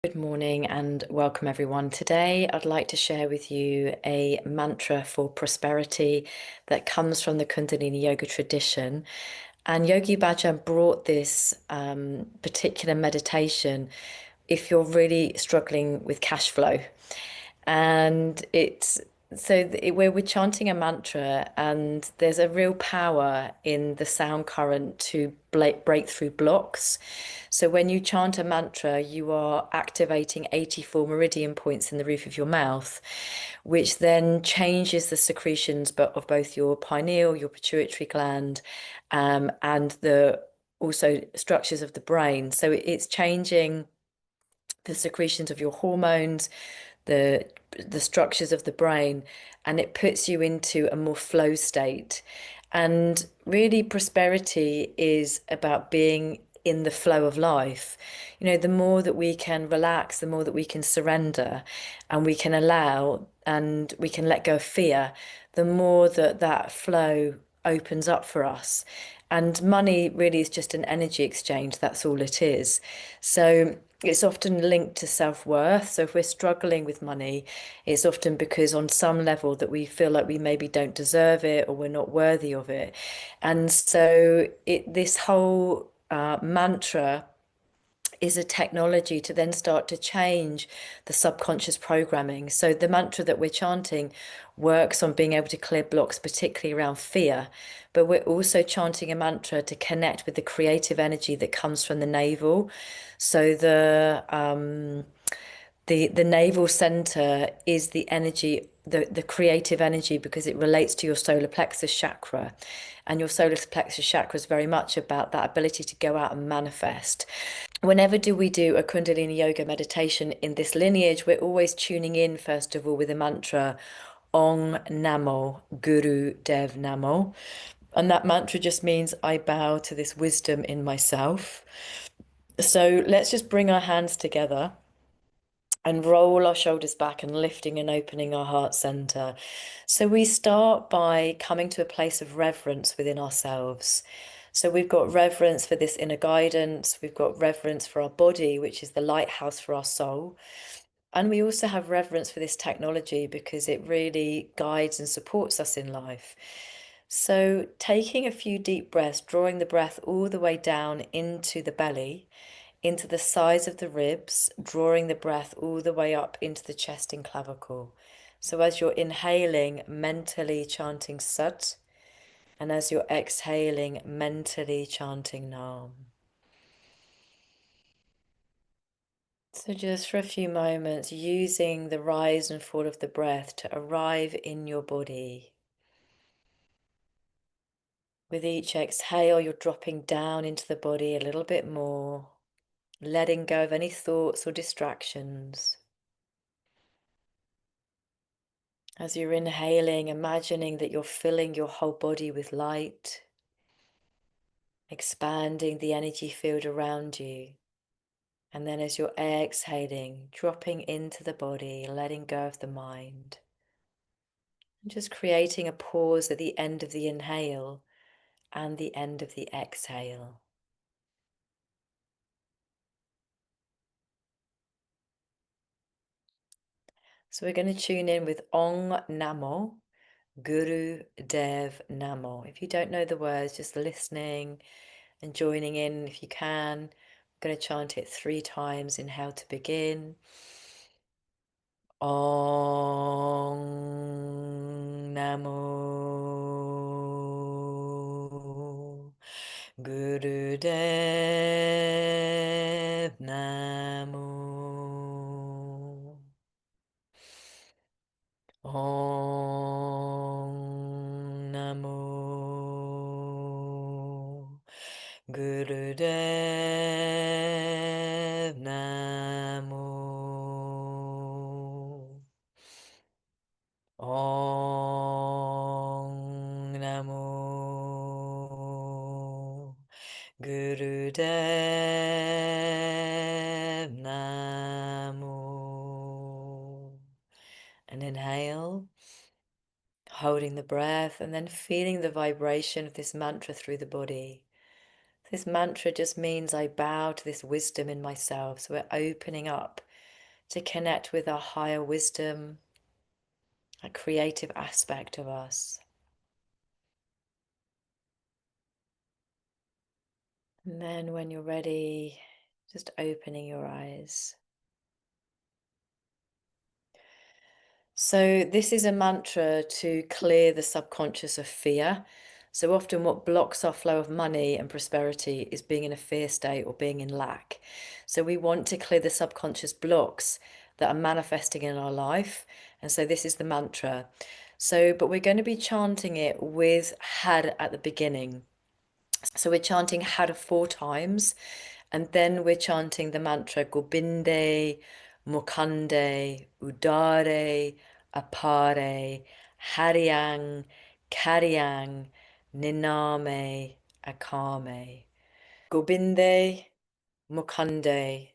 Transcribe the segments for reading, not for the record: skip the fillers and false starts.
Good morning and welcome everyone. Today I'd like to share with you a mantra for prosperity that comes from the Kundalini Yoga tradition. And Yogi Bhajan brought this particular meditation if you're really struggling with cash flow. And it's where we're chanting a mantra, and there's a real power in the sound current to break through blocks. So when you chant a mantra, you are activating 84 meridian points in the roof of your mouth, which then changes the secretions of both your pineal, your pituitary gland, and the also structures of the brain. So it's changing the secretions of your hormones, the the structures of the brain, and it puts you into a more flow state. And really, prosperity is about being in the flow of life. The more that we can relax, the more that we can surrender and we can allow and we can let go of fear, the more that flow opens up for us. And money really is just an energy exchange. That's all it is. So it's often linked to self-worth. So if we're struggling with money, it's often because on some level that we feel like we maybe don't deserve it or we're not worthy of it. And so this whole mantra is a technology to then start to change the subconscious programming. So the mantra that we're chanting works on being able to clear blocks, particularly around fear, but we're also chanting a mantra to connect with the creative energy that comes from the navel. So the navel center is the energy, the creative energy, because it relates to your solar plexus chakra. And your solar plexus chakra is very much about that ability to go out and manifest. Whenever we do a Kundalini yoga meditation in this lineage, we're always tuning in, first of all, with a mantra, Ong Namo Guru Dev Namo. And that mantra just means I bow to this wisdom in myself. So let's just bring our hands together and roll our shoulders back and lifting and opening our heart center. So we start by coming to a place of reverence within ourselves. So we've got reverence for this inner guidance. We've got reverence for our body, which is the lighthouse for our soul. And we also have reverence for this technology because it really guides and supports us in life. So taking a few deep breaths, drawing the breath all the way down into the belly, into the sides of the ribs, drawing the breath all the way up into the chest and clavicle. So as you're inhaling, mentally chanting Sat, and as you're exhaling, mentally chanting Nam. So just for a few moments, using the rise and fall of the breath to arrive in your body. With each exhale, you're dropping down into the body a little bit more, letting go of any thoughts or distractions. As you're inhaling, imagining that you're filling your whole body with light, expanding the energy field around you. And then as you're exhaling, dropping into the body, letting go of the mind. And just creating a pause at the end of the inhale and the end of the exhale. So we're going to tune in with Ong Namo, Guru Dev Namo. If you don't know the words, just listening and joining in if you can. I'm going to chant it 3 times. Inhale to begin. Om Namo Gurudev Namo. Om Namo Gurudev Namo. Om Namo Gurudev Namo. And inhale, holding the breath and then feeling the vibration of this mantra through the body. This mantra just means I bow to this wisdom in myself. So we're opening up to connect with our higher wisdom, a creative aspect of us. And then when you're ready, just opening your eyes. So this is a mantra to clear the subconscious of fear. So often what blocks our flow of money and prosperity is being in a fear state or being in lack. So we want to clear the subconscious blocks that are manifesting in our life. And so this is the mantra. So, but we're going to be chanting it with had at the beginning. So we're chanting had 4 times, and then we're chanting the mantra Gobinde, Mukande, Udare, Apare, Haryang, Karyang, Niname, Akame. Gobinde, Mukande,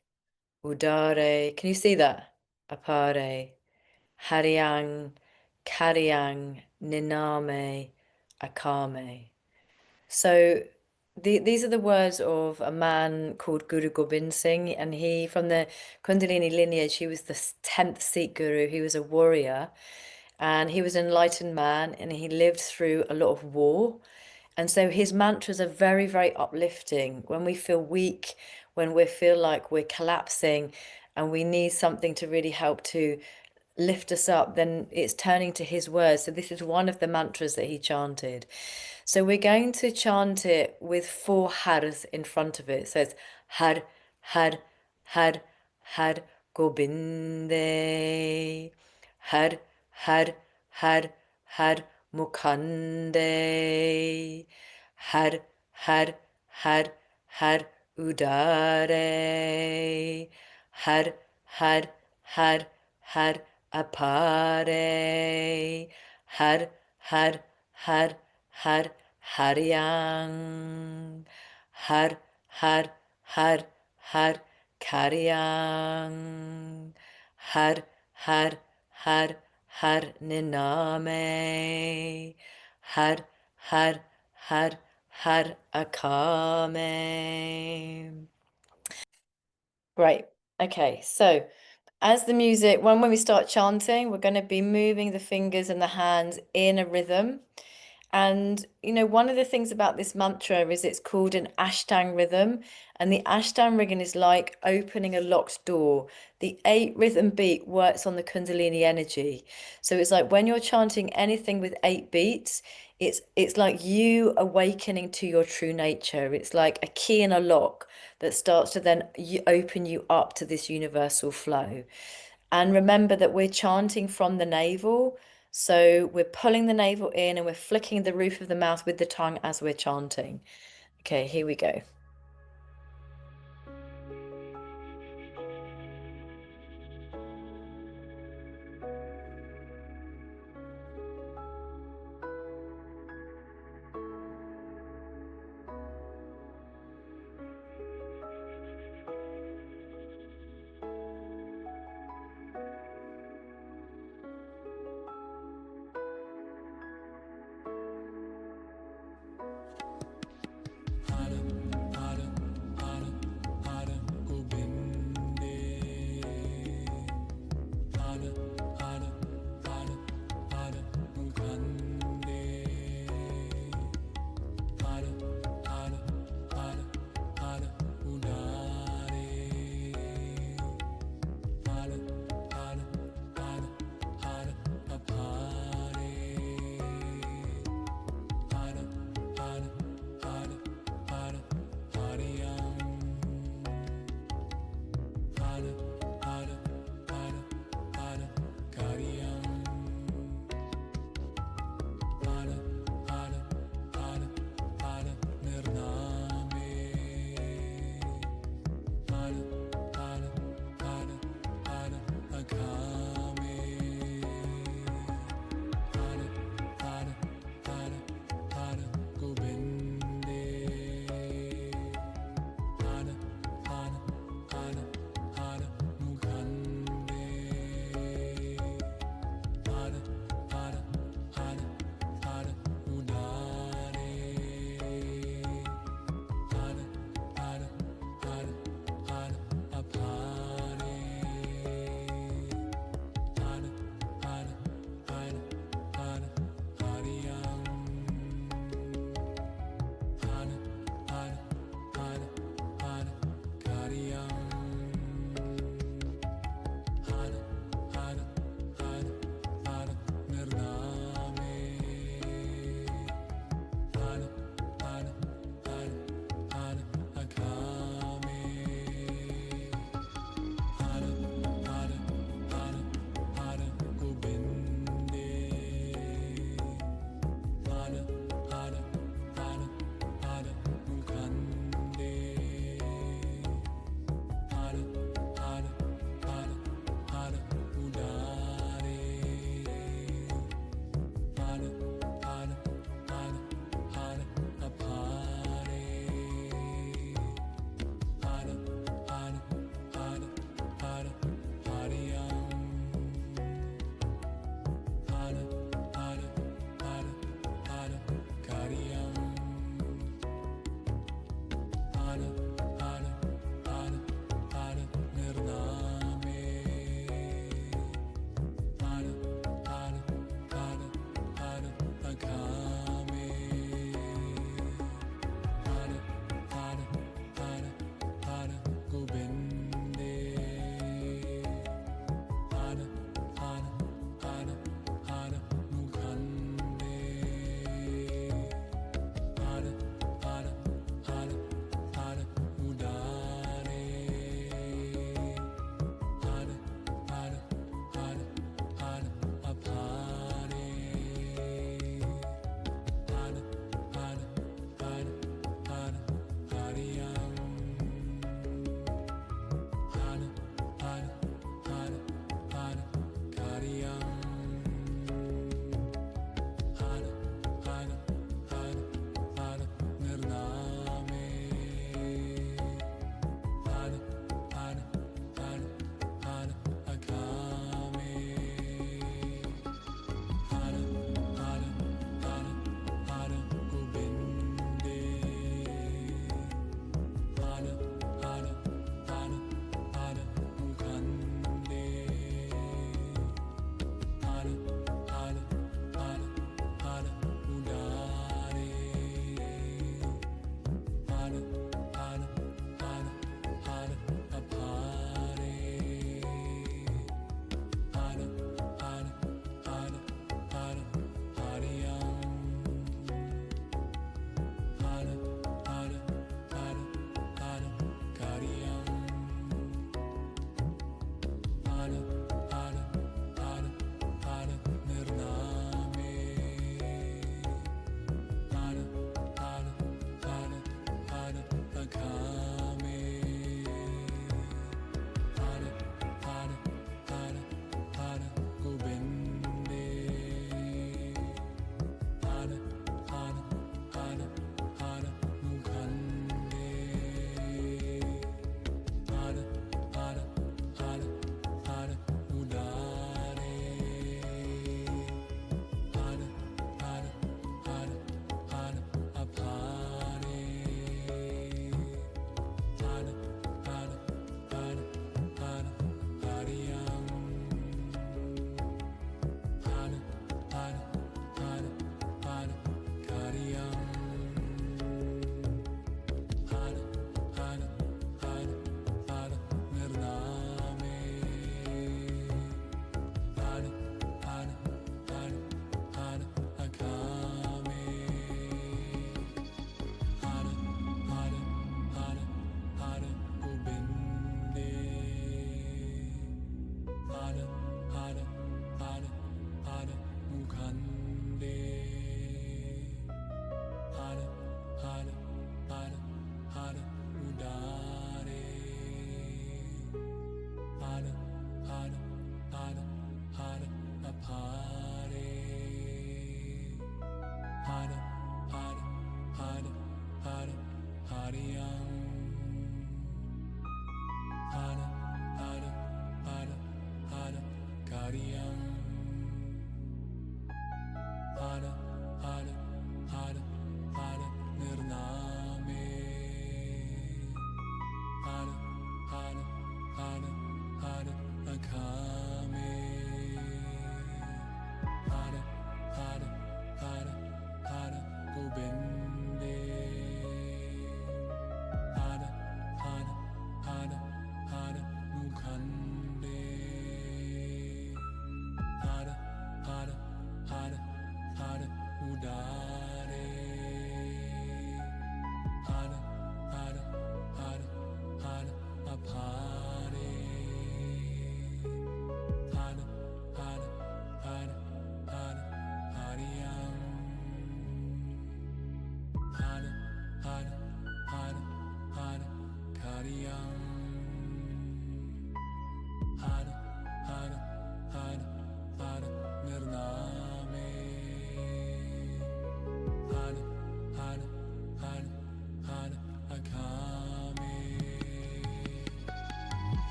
Udare. Can you see that? Apare, Haryang, Karyang, Niname, Akame. So these are the words of a man called Guru Gobind Singh, and he, from the Kundalini lineage, he was the 10th Sikh guru. He was a warrior, and he was an enlightened man, and he lived through a lot of war. And so his mantras are very, very uplifting. When we feel weak, when we feel like we're collapsing, and we need something to really help to lift us up, then it's turning to his words. So this is one of the mantras that he chanted. So we're going to chant it with 4 hars in front of it. So it's har, har, har, har, Gobinde. Har, har, har, har, Mukande. Har, har, har, har, Udare. Har, har, har, har, Apare. Har, har, har, har, Haryang. Har, har, har, har, Karyang. Har, har, har, har, Niname. Har, har, har, har, Akame. Great. Okay, so as the music, when we start chanting, we're going to be moving the fingers and the hands in a rhythm. And, one of the things about this mantra is it's called an Ashtang rhythm. And the Ashtang rhythm is like opening a locked door. The 8 rhythm beat works on the Kundalini energy. So it's like when you're chanting anything with 8 beats, it's like you awakening to your true nature. It's like a key in a lock that starts to then open you up to this universal flow. And remember that we're chanting from the navel. So we're pulling the navel in and we're flicking the roof of the mouth with the tongue as we're chanting. Okay, here we go.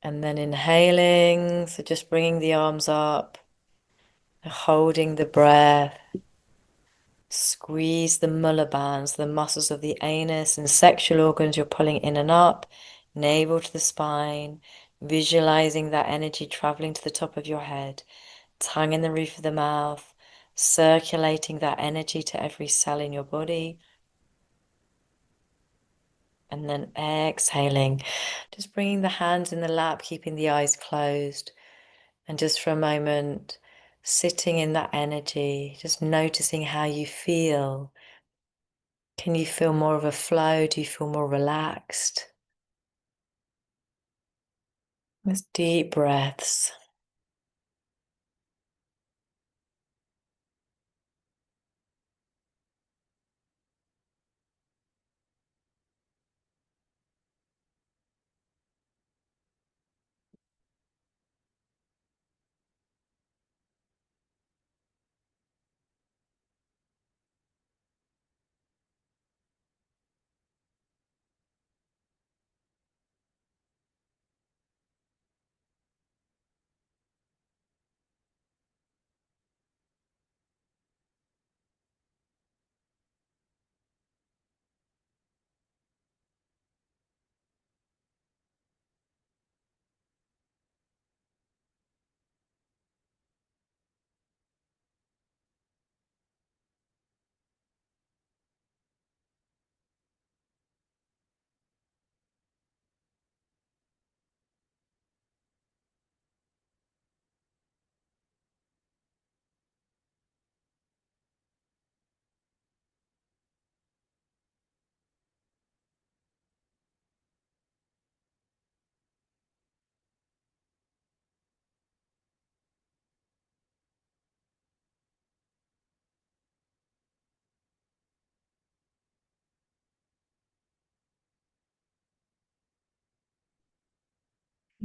And then inhaling, so just bringing the arms up, holding the breath. Squeeze the muller bands, the muscles of the anus and sexual organs you're pulling in and up, navel to the spine, visualizing that energy traveling to the top of your head, tongue in the roof of the mouth, circulating that energy to every cell in your body. And then exhaling, just bringing the hands in the lap, keeping the eyes closed. And just for a moment, sitting in that energy, just noticing how you feel. Can you feel more of a flow? Do you feel more relaxed? Just deep breaths.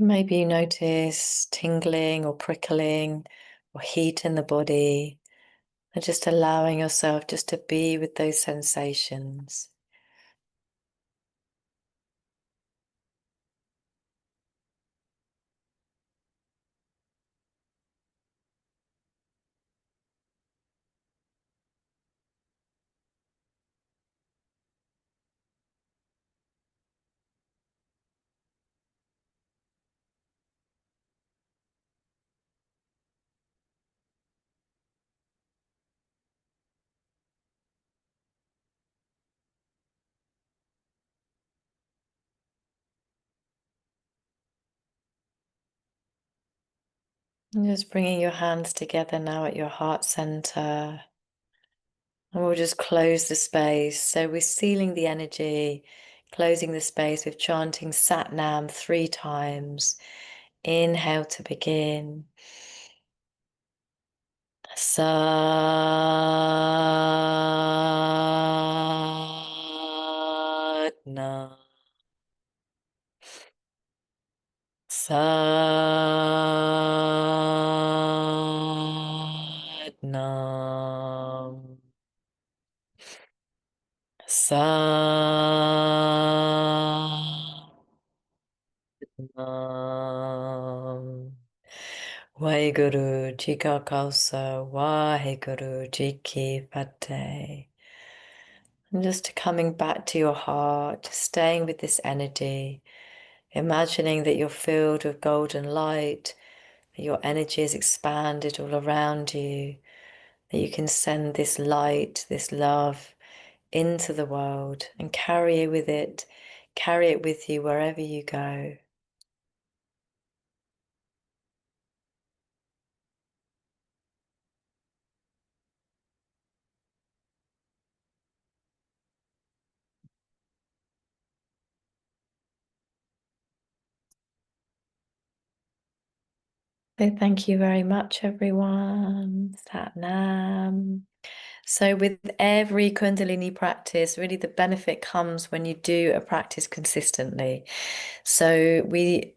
Maybe you notice tingling or prickling or heat in the body, and just allowing yourself just to be with those sensations. And just bringing your hands together now at your heart center. And we'll just close the space. So we're sealing the energy, closing the space with chanting Sat Nam 3 times. Inhale to begin. Sadna. Sadnam. Sadnam. Waheguru Ji Ka Khalsa, Waheguru Ji Ki Fateh. And just coming back to your heart, staying with this energy, imagining that you're filled with golden light, that your energy is expanded all around you, that you can send this light, this love into the world and carry it with you wherever you go. So thank you very much, everyone. Sat Nam. So with every Kundalini practice, really the benefit comes when you do a practice consistently. So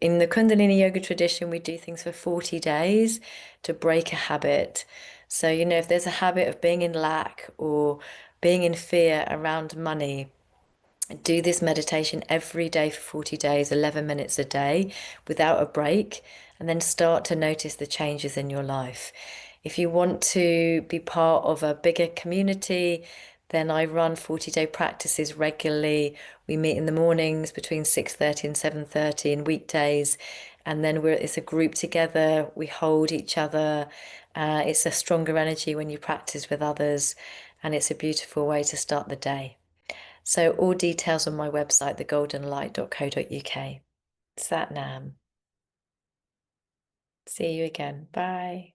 in the Kundalini yoga tradition, we do things for 40 days to break a habit. So, if there's a habit of being in lack or being in fear around money, Do this meditation every day for 40 days, 11 minutes a day, without a break, and then start to notice the changes in your life. If you want to be part of a bigger community, then I run 40-day practices regularly. We meet in the mornings between 6:30 and 7:30 and weekdays, and then it's a group together. We hold each other. It's a stronger energy when you practice with others, and it's a beautiful way to start the day. So all details on my website, thegoldenlight.co.uk. Sat Nam. See you again. Bye.